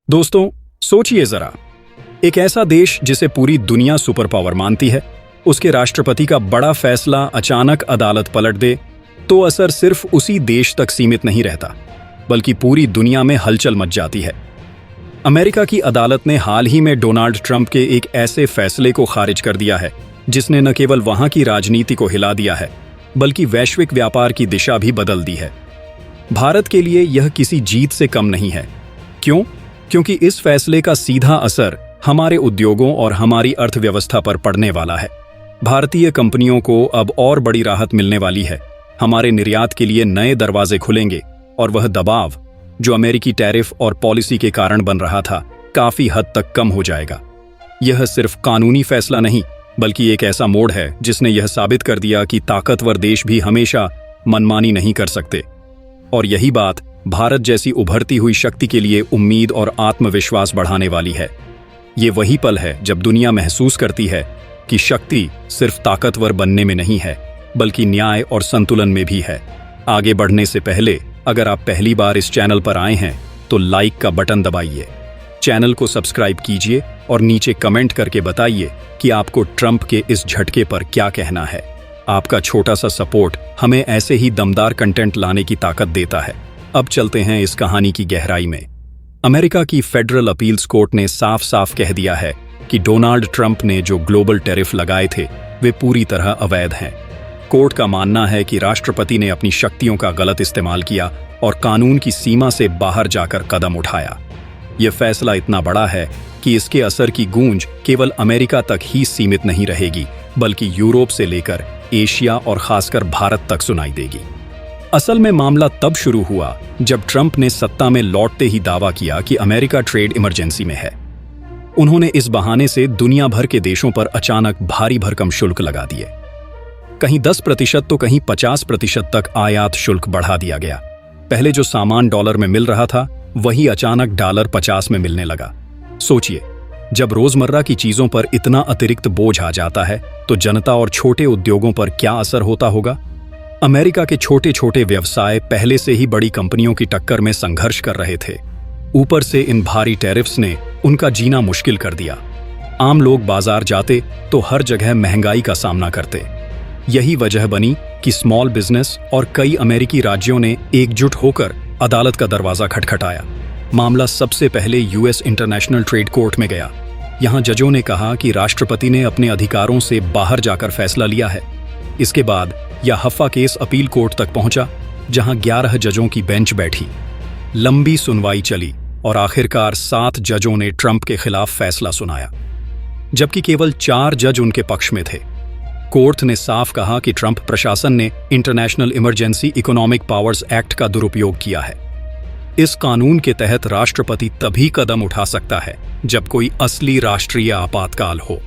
दोस्तों, सोचिए जरा, एक ऐसा देश जिसे पूरी दुनिया सुपर पावर मानती है, उसके राष्ट्रपति का बड़ा फैसला अचानक अदालत पलट दे तो असर सिर्फ उसी देश तक सीमित नहीं रहता, बल्कि पूरी दुनिया में हलचल मच जाती है। अमेरिका की अदालत ने हाल ही में डोनाल्ड ट्रंप के एक ऐसे फैसले को खारिज कर दिया है जिसने न केवल वहां की राजनीति को हिला दिया है, बल्कि वैश्विक व्यापार की दिशा भी बदल दी है। भारत के लिए यह किसी जीत से कम नहीं है। क्यों? क्योंकि इस फैसले का सीधा असर हमारे उद्योगों और हमारी अर्थव्यवस्था पर पड़ने वाला है। भारतीय कंपनियों को अब और बड़ी राहत मिलने वाली है। हमारे निर्यात के लिए नए दरवाजे खुलेंगे और वह दबाव जो अमेरिकी टैरिफ और पॉलिसी के कारण बन रहा था, काफी हद तक कम हो जाएगा। यह सिर्फ कानूनी फैसला नहीं, बल्कि एक ऐसा मोड़ है जिसने यह साबित कर दिया कि ताकतवर देश भी हमेशा मनमानी नहीं कर सकते। और यही बात भारत जैसी उभरती हुई शक्ति के लिए उम्मीद और आत्मविश्वास बढ़ाने वाली है। ये वही पल है जब दुनिया महसूस करती है कि शक्ति सिर्फ ताकतवर बनने में नहीं है, बल्कि न्याय और संतुलन में भी है। आगे बढ़ने से पहले अगर आप पहली बार इस चैनल पर आए हैं तो लाइक का बटन दबाइए, चैनल को सब्सक्राइब कीजिए और नीचे कमेंट करके बताइए कि आपको ट्रंप के इस झटके पर क्या कहना है। आपका छोटा सा सपोर्ट हमें ऐसे ही दमदार कंटेंट लाने की ताकत देता है। अब चलते हैं इस कहानी की गहराई में। अमेरिका की फेडरल अपील्स कोर्ट ने साफ साफ कह दिया है कि डोनाल्ड ट्रंप ने जो ग्लोबल टैरिफ लगाए थे वे पूरी तरह अवैध हैं। कोर्ट का मानना है कि राष्ट्रपति ने अपनी शक्तियों का गलत इस्तेमाल किया और कानून की सीमा से बाहर जाकर कदम उठाया। यह फैसला इतना बड़ा है कि इसके असर की गूंज केवल अमेरिका तक ही सीमित नहीं रहेगी, बल्कि यूरोप से लेकर एशिया और खासकर भारत तक सुनाई देगी। असल में मामला तब शुरू हुआ जब ट्रंप ने सत्ता में लौटते ही दावा किया कि अमेरिका ट्रेड इमरजेंसी में है। उन्होंने इस बहाने से दुनिया भर के देशों पर अचानक भारी भरकम शुल्क लगा दिए। कहीं 10% तो कहीं 50% तक आयात शुल्क बढ़ा दिया गया। पहले जो सामान डॉलर में मिल रहा था वही अचानक $50 में मिलने लगा। सोचिए, जब रोजमर्रा की चीजों पर इतना अतिरिक्त बोझ आ जाता है तो जनता और छोटे उद्योगों पर क्या असर होता होगा। अमेरिका के छोटे छोटे व्यवसाय पहले से ही बड़ी कंपनियों की टक्कर में संघर्ष कर रहे थे। ऊपर से इन भारी टैरिफ्स ने उनका जीना मुश्किल कर दिया। आम लोग बाजार जाते तो हर जगह महंगाई का सामना करते। यही वजह बनी कि स्मॉल बिजनेस और कई अमेरिकी राज्यों ने एकजुट होकर अदालत का दरवाजा खटखटाया। मामला सबसे पहले यूएस इंटरनेशनल ट्रेड कोर्ट में गया। यहां जजों ने कहा कि राष्ट्रपति ने अपने अधिकारों से बाहर जाकर फैसला लिया है। इसके बाद यह हफ्फा केस अपील कोर्ट तक पहुंचा, जहां 11 जजों की बेंच बैठी। लंबी सुनवाई चली और आखिरकार 7 जजों ने ट्रंप के खिलाफ फैसला सुनाया, जबकि केवल 4 जज उनके पक्ष में थे। कोर्ट ने साफ कहा कि ट्रंप प्रशासन ने international emergency economic powers act का दुरुपयोग किया है। इस कानून के तहत राष्ट्रपति तभी कदम उठा सकता है जब कोई असली राष्ट्रीय आपातकाल हो,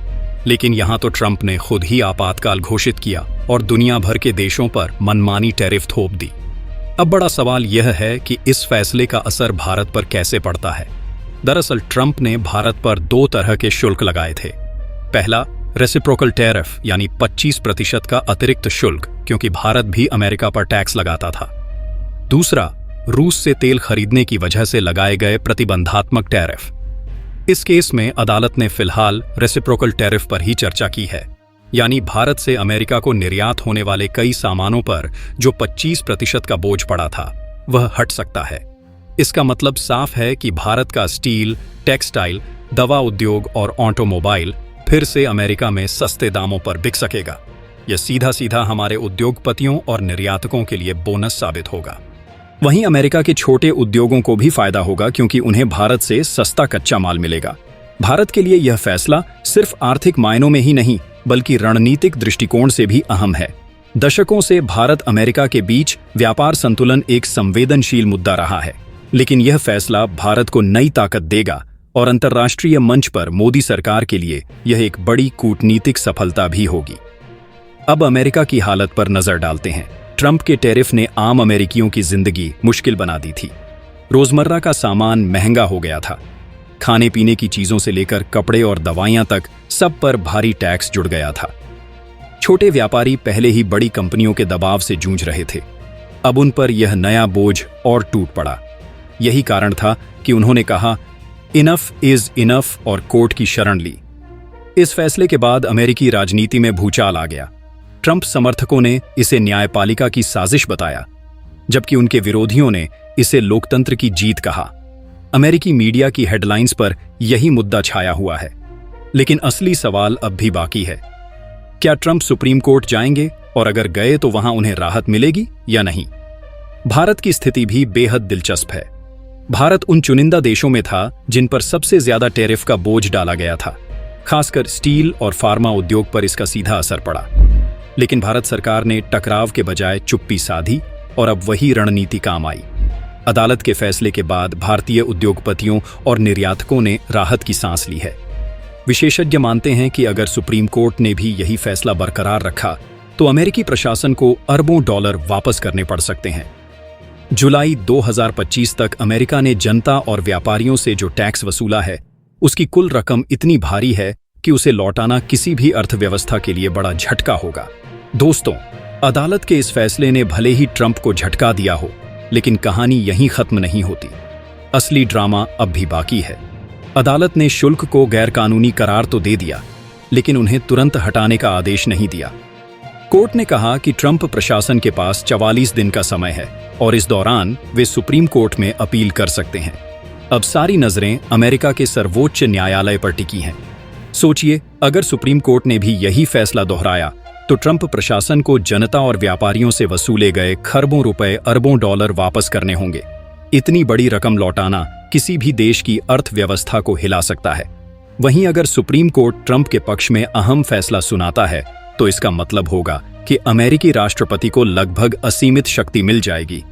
लेकिन यहां तो ट्रंप ने खुद ही आपातकाल घोषित किया और दुनिया भर के देशों पर मनमानी टैरिफ थोप दी। अब बड़ा सवाल यह है कि इस फैसले का असर भारत पर कैसे पड़ता है। दरअसल ट्रंप ने भारत पर 2 तरह के शुल्क लगाए थे। पहला, रेसिप्रोकल टैरिफ यानी 25% का अतिरिक्त शुल्क, क्योंकि भारत भी अमेरिका पर टैक्स लगाता था। दूसरा, रूस से तेल खरीदने की वजह से लगाए गए प्रतिबंधात्मक टैरिफ। इस केस में अदालत ने फिलहाल रेसिप्रोकल टैरिफ पर ही चर्चा की है, यानी भारत से अमेरिका को निर्यात होने वाले कई सामानों पर जो 25% का बोझ पड़ा था वह हट सकता है। इसका मतलब साफ है कि भारत का स्टील, टेक्सटाइल, दवा उद्योग और ऑटोमोबाइल फिर से अमेरिका में सस्ते दामों पर बिक सकेगा। यह सीधा सीधा हमारे उद्योगपतियों और निर्यातकों के लिए बोनस साबित होगा। वहीं अमेरिका के छोटे उद्योगों को भी फायदा होगा, क्योंकि उन्हें भारत से सस्ता कच्चा माल मिलेगा। भारत के लिए यह फैसला सिर्फ आर्थिक मायनों में ही नहीं, बल्कि रणनीतिक दृष्टिकोण से भी अहम है। दशकों से भारत अमेरिका के बीच व्यापार संतुलन एक संवेदनशील मुद्दा रहा है, लेकिन यह फैसला भारत को नई ताकत देगा और अंतर्राष्ट्रीय मंच पर मोदी सरकार के लिए यह एक बड़ी कूटनीतिक सफलता भी होगी। अब अमेरिका की हालत पर नजर डालते हैं। ट्रंप के टैरिफ ने आम अमेरिकियों की जिंदगी मुश्किल बना दी थी। रोजमर्रा का सामान महंगा हो गया था। खाने पीने की चीजों से लेकर कपड़े और दवाइयां तक सब पर भारी टैक्स जुड़ गया था। छोटे व्यापारी पहले ही बड़ी कंपनियों के दबाव से जूझ रहे थे। अब उन पर यह नया बोझ और टूट पड़ा। यही कारण था कि उन्होंने कहा इनफ इज इनफ और कोर्ट की शरण ली। इस फैसले के बाद अमेरिकी राजनीति में भूचाल आ गया। ट्रंप समर्थकों ने इसे न्यायपालिका की साजिश बताया, जबकि उनके विरोधियों ने इसे लोकतंत्र की जीत कहा। अमेरिकी मीडिया की हेडलाइंस पर यही मुद्दा छाया हुआ है। लेकिन असली सवाल अब भी बाकी है। क्या ट्रंप सुप्रीम कोर्ट जाएंगे, और अगर गए तो वहां उन्हें राहत मिलेगी या नहीं? भारत की स्थिति भी बेहद दिलचस्प है। भारत उन चुनिंदा देशों में था जिन पर सबसे ज्यादा टैरिफ का बोझ डाला गया था। खासकर स्टील और फार्मा उद्योग पर इसका सीधा असर पड़ा। लेकिन भारत सरकार ने टकराव के बजाय चुप्पी साधी और अब वही रणनीति काम आई। अदालत के फैसले के बाद भारतीय उद्योगपतियों और निर्यातकों ने राहत की सांस ली है। विशेषज्ञ मानते हैं कि अगर सुप्रीम कोर्ट ने भी यही फैसला बरकरार रखा तो अमेरिकी प्रशासन को अरबों डॉलर वापस करने पड़ सकते हैं। जुलाई 2025 तक अमेरिका ने जनता और व्यापारियों से जो टैक्स वसूला है, उसकी कुल रकम इतनी भारी है कि उसे लौटाना किसी भी अर्थव्यवस्था के लिए बड़ा झटका होगा। दोस्तों, अदालत के इस फैसले ने भले ही ट्रंप को झटका दिया हो, लेकिन कहानी यहीं खत्म नहीं होती। असली ड्रामा अब भी बाकी है। अदालत ने शुल्क को गैरकानूनी करार तो दे दिया, लेकिन उन्हें तुरंत हटाने का आदेश नहीं दिया। कोर्ट ने कहा कि ट्रंप प्रशासन के पास 44 दिन का समय है और इस दौरान वे सुप्रीम कोर्ट में अपील कर सकते हैं। अब सारी नजरें अमेरिका के सर्वोच्च न्यायालय पर टिकी हैं। सोचिए, अगर सुप्रीम कोर्ट ने भी यही फैसला दोहराया तो ट्रंप प्रशासन को जनता और व्यापारियों से वसूले गए खरबों रुपए, अरबों डॉलर वापस करने होंगे। इतनी बड़ी रकम लौटाना किसी भी देश की अर्थव्यवस्था को हिला सकता है। वहीं अगर सुप्रीम कोर्ट ट्रंप के पक्ष में अहम फैसला सुनाता है तो इसका मतलब होगा कि अमेरिकी राष्ट्रपति को लगभग असीमित शक्ति मिल जाएगी।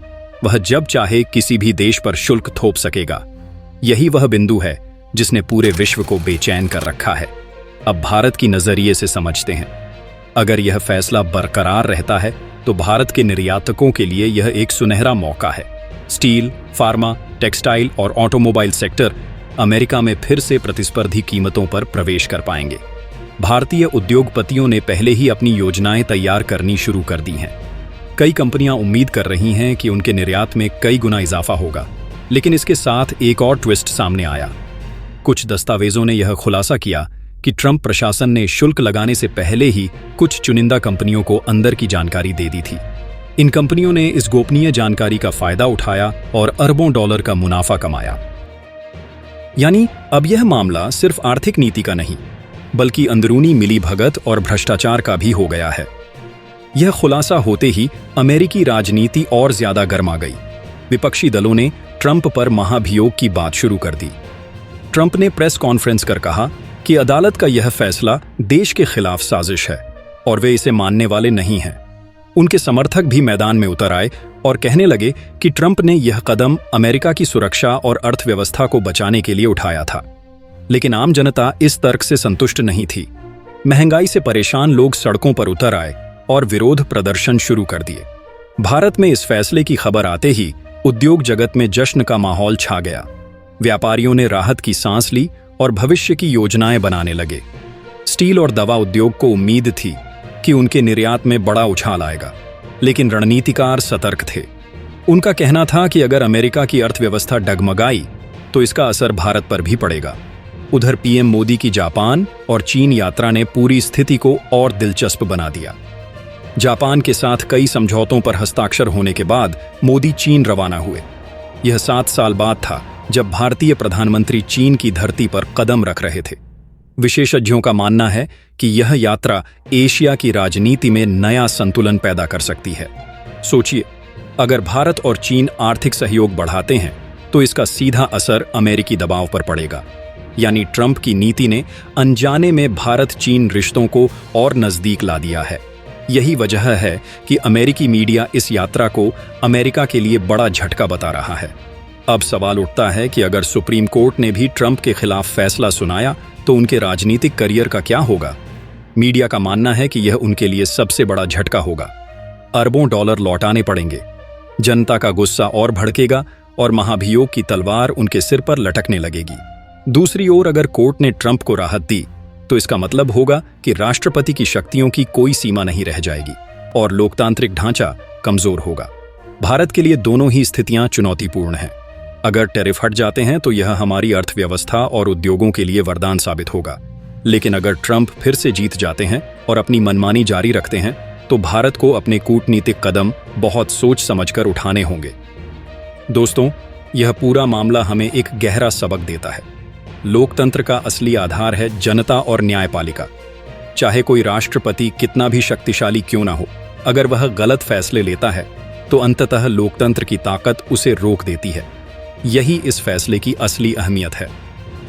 वह जब चाहे किसी भी देश पर शुल्क थोप सकेगा। यही वह बिंदु है जिसने पूरे विश्व को बेचैन कर रखा है। अब भारत की नजरिए से समझते हैं। अगर यह फैसला बरकरार रहता है तो भारत के निर्यातकों के लिए यह एक सुनहरा मौका है। स्टील, फार्मा, टेक्सटाइल और ऑटोमोबाइल सेक्टर अमेरिका में फिर से प्रतिस्पर्धी कीमतों पर प्रवेश कर पाएंगे। भारतीय उद्योगपतियों ने पहले ही अपनी योजनाएं तैयार करनी शुरू कर दी हैं। कई कंपनियां उम्मीद कर रही हैं कि उनके निर्यात में कई गुना इजाफा होगा। लेकिन इसके साथ एक और ट्विस्ट सामने आया। कुछ दस्तावेजों ने यह खुलासा किया कि ट्रंप प्रशासन ने शुल्क लगाने से पहले ही कुछ चुनिंदा कंपनियों को अंदर की जानकारी दे दी थी। इन कंपनियों ने इस गोपनीय जानकारी का फायदा उठाया और अरबों डॉलर का मुनाफा कमाया। यानी अब यह मामला सिर्फ आर्थिक नीति का नहीं, बल्कि अंदरूनी मिलीभगत और भ्रष्टाचार का भी हो गया है। यह खुलासा होते ही अमेरिकी राजनीति और ज्यादा गर्मा गई। विपक्षी दलों ने ट्रंप पर महाभियोग की बात शुरू कर दी। ट्रंप ने प्रेस कॉन्फ्रेंस कर कहा कि अदालत का यह फैसला देश के खिलाफ साजिश है और वे इसे मानने वाले नहीं हैं। उनके समर्थक भी मैदान में उतर आए और कहने लगे कि ट्रंप ने यह कदम अमेरिका की सुरक्षा और अर्थव्यवस्था को बचाने के लिए उठाया था। लेकिन आम जनता इस तर्क से संतुष्ट नहीं थी। महंगाई से परेशान लोग सड़कों पर उतर आए और विरोध प्रदर्शन शुरू कर दिए। भारत में इस फैसले की खबर आते ही उद्योग जगत में जश्न का माहौल छा गया। व्यापारियों ने राहत की सांस ली और भविष्य की योजनाएं बनाने लगे। स्टील और दवा उद्योग को उम्मीद थी कि उनके निर्यात में बड़ा उछाल आएगा, लेकिन रणनीतिकार सतर्क थे। उनका कहना था कि अगर अमेरिका की अर्थव्यवस्था डगमगाई तो इसका असर भारत पर भी पड़ेगा। उधर पीएम मोदी की जापान और चीन यात्रा ने पूरी स्थिति को और दिलचस्प बना दिया। जापान के साथ कई समझौतों पर हस्ताक्षर होने के बाद मोदी चीन रवाना हुए। यह 7 साल बाद था जब भारतीय प्रधानमंत्री चीन की धरती पर कदम रख रहे थे। विशेषज्ञों का मानना है कि यह यात्रा एशिया की राजनीति में नया संतुलन पैदा कर सकती है। सोचिए, अगर भारत और चीन आर्थिक सहयोग बढ़ाते हैं तो इसका सीधा असर अमेरिकी दबाव पर पड़ेगा। यानी ट्रंप की नीति ने अनजाने में भारत चीन रिश्तों को और नजदीक ला दिया है। यही वजह है कि अमेरिकी मीडिया इस यात्रा को अमेरिका के लिए बड़ा झटका बता रहा है। अब सवाल उठता है कि अगर सुप्रीम कोर्ट ने भी ट्रंप के खिलाफ फैसला सुनाया तो उनके राजनीतिक करियर का क्या होगा? मीडिया का मानना है कि यह उनके लिए सबसे बड़ा झटका होगा। अरबों डॉलर लौटाने पड़ेंगे, जनता का गुस्सा और भड़केगा और महाभियोग की तलवार उनके सिर पर लटकने लगेगी। दूसरी ओर अगर कोर्ट ने ट्रंप को राहत दी तो इसका मतलब होगा कि राष्ट्रपति की शक्तियों की कोई सीमा नहीं रह जाएगी और लोकतांत्रिक ढांचा कमजोर होगा। भारत के लिए दोनों ही स्थितियां चुनौतीपूर्ण हैं। अगर टैरिफ हट जाते हैं तो यह हमारी अर्थव्यवस्था और उद्योगों के लिए वरदान साबित होगा। लेकिन अगर ट्रंप फिर से जीत जाते हैं और अपनी मनमानी जारी रखते हैं तो भारत को अपने कूटनीतिक कदम बहुत सोच समझकर उठाने होंगे। दोस्तों, यह पूरा मामला हमें एक गहरा सबक देता है। लोकतंत्र का असली आधार है जनता और न्यायपालिका। चाहे कोई राष्ट्रपति कितना भी शक्तिशाली क्यों ना हो, अगर वह गलत फैसले लेता है तो अंततः लोकतंत्र की ताकत उसे रोक देती है। यही इस फैसले की असली अहमियत है।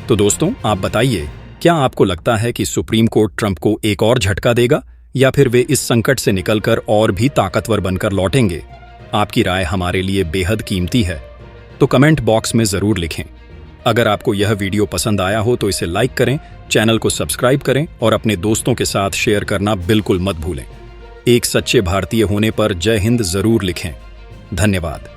तो दोस्तों, आप बताइए, क्या आपको लगता है कि सुप्रीम कोर्ट ट्रंप को एक और झटका देगा या फिर वे इस संकट से निकलकर और भी ताकतवर बनकर लौटेंगे? आपकी राय हमारे लिए बेहद कीमती है, तो कमेंट बॉक्स में जरूर लिखें। अगर आपको यह वीडियो पसंद आया हो तो इसे लाइक करें, चैनल को सब्सक्राइब करें और अपने दोस्तों के साथ शेयर करना बिल्कुल मत भूलें। एक सच्चे भारतीय होने पर जय हिंद जरूर लिखें। धन्यवाद।